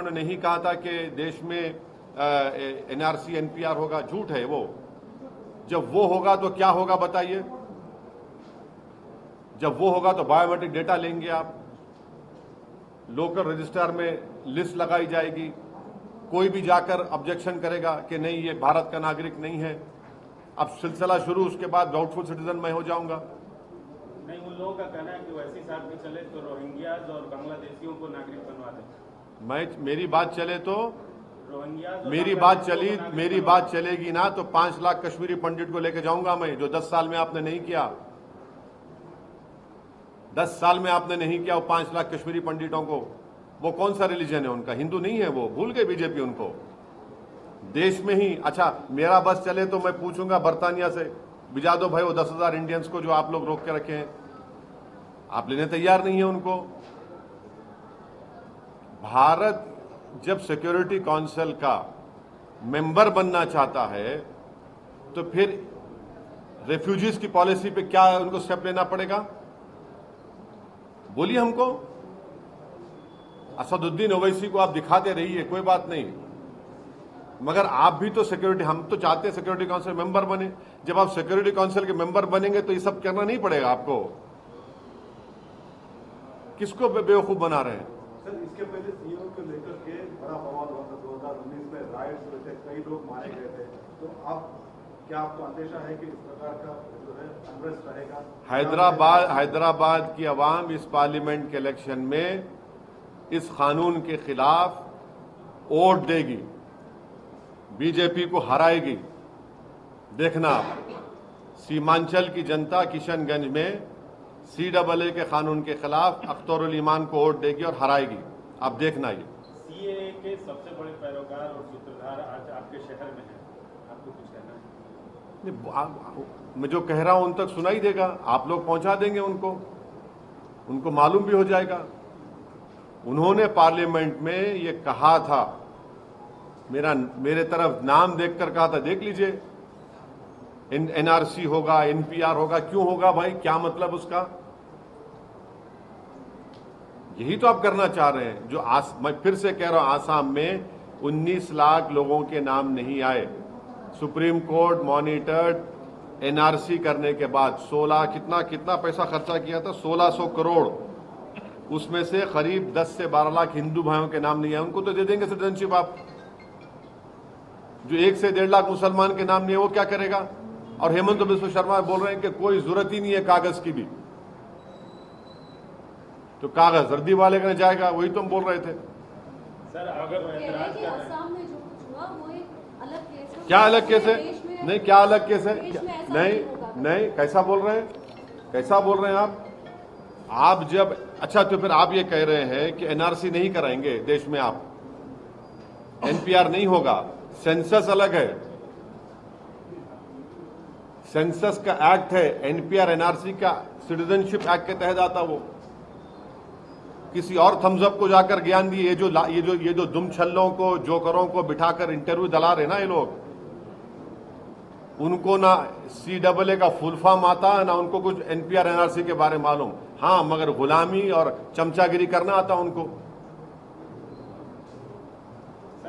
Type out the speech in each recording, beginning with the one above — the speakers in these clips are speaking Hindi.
उन्होंने नहीं कहा था कि देश में एनआरसी एनपीआर होगा, झूठ है वो। जब वो होगा तो क्या होगा बताइए? जब वो होगा तो बायोमेट्रिक डेटा लेंगे आप, लोकल रजिस्ट्रार में लिस्ट लगाई जाएगी, कोई भी जाकर ऑब्जेक्शन करेगा कि नहीं ये भारत का नागरिक नहीं है, अब सिलसिला शुरू, उसके बाद डाउटफुल सिटीजन मैं हो जाऊंगा। नहीं, उन लोगों का कहना है कि वैसी साथ भी चले तो रोहिंग्याज और बांग्लादेशियों को नागरिक बनवा दें। मेरी बात चले तो रोहिंग्याज, मेरी बात चलेगी ना तो 5 लाख कश्मीरी पंडित को लेकर जाऊंगा मैं, जो 10 साल में आपने नहीं किया। 10 साल में आपने नहीं किया वो 5 लाख कश्मीरी पंडितों को। वो कौन सा रिलीजन है उनका? हिंदू नहीं है वो, भूल गए बीजेपी उनको। देश में ही अच्छा मेरा बस चले तो मैं पूछूंगा बर्तानिया से, भिजा दो भाई वो 10,000 इंडियंस को जो आप लोग रोक के रखे हैं। आप लेने तैयार नहीं है उनको। भारत जब सिक्योरिटी काउंसिल का मेंबर बनना चाहता है तो फिर रेफ्यूजीज की पॉलिसी पे क्या उनको स्टेप लेना पड़ेगा? बोलिए हमको। असदुद्दीन ओवैसी को आप दिखाते रहिए, कोई बात नहीं, मगर आप भी तो सिक्योरिटी, हम तो चाहते हैं सिक्योरिटी काउंसिल मेंबर बने। जब आप सिक्योरिटी काउंसिल के मेंबर बनेंगे तो ये सब करना नहीं पड़ेगा आपको। किसको बेवकूफ बना रहे हैं? सर, इसके पहले सीओ को लेकर के बड़ा बवाल हुआ था, 2019 में राइट्स हुए थे, कई लोग मारे गए थे। तो अब क्या आपको अंदेशा है कि इस प्रकार का जो है अनरेस्ट रहेगा? हैदराबाद की आवाम इस पार्लियामेंट के इलेक्शन में इस कानून के खिलाफ वोट देगी, बीजेपी को हराएगी। देखना आप, सीमांचल की जनता किशनगंज में CAA के कानून के खिलाफ अख्तरुल ईमान को वोट देगी और हराएगी। आप देखना ये। CAA के सबसे बड़े पैरोकार और सूत्रधार आज आपके शहर में हैं, आपको कुछ कहना है? मैं जो कह रहा हूं उन तक सुनाई देगा, आप लोग पहुंचा देंगे उनको मालूम भी हो जाएगा। उन्होंने पार्लियामेंट में ये कहा था, मेरे तरफ नाम देखकर कहा था, देख लीजिए NRC होगा, NPR होगा। क्यों होगा भाई? क्या मतलब उसका? यही तो आप करना चाह रहे हैं। जो मैं फिर से कह रहा हूं, आसाम में 19 लाख लोगों के नाम नहीं आए। सुप्रीम कोर्ट मॉनिटर्ड NRC करने के बाद 16 कितना पैसा खर्चा किया था? 1600 करोड़। उसमें से करीब 10 से 12 लाख हिंदू भाइयों के नाम नहीं आए। उनको तो दे देंगे सिटीजनशिप आप। जो 1 से 1.5 लाख मुसलमान के नाम नहीं है वो क्या करेगा? और हेमंत बिस्व शर्मा बोल रहे हैं कि कोई जरूरत ही नहीं है कागज की भी, तो कागज जर्दी वाले का जाएगा। वही तो हम बोल रहे थे। सर, अगर ऐतराज कर रहे हैं, क्या अलग केस है? नहीं, क्या अलग केस है? नहीं, कैसा बोल रहे हैं आप जब अच्छा, तो फिर आप ये कह रहे हैं कि NRC नहीं कराएंगे देश में, आप NPR नहीं होगा, सेंसस अलग है, सेंसस का एक्ट है, NPR NRC का सिटीजनशिप एक्ट के तहत आता। वो किसी और थम्सअप को जाकर ज्ञान दिए। ये जो दुम छल्लों को, जोकरों को बिठाकर इंटरव्यू दिला रहे ना ये लोग, उनको ना CAA का फुल फॉर्म आता, ना उनको कुछ NPR NRC के बारे में मालूम। हाँ, मगर गुलामी और चमचागिरी करना आता उनको।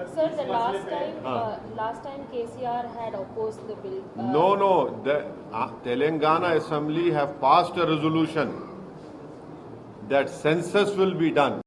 Sir, the last time KCR had opposed the bill. No. The Telangana Assembly have passed a resolution that census will be done.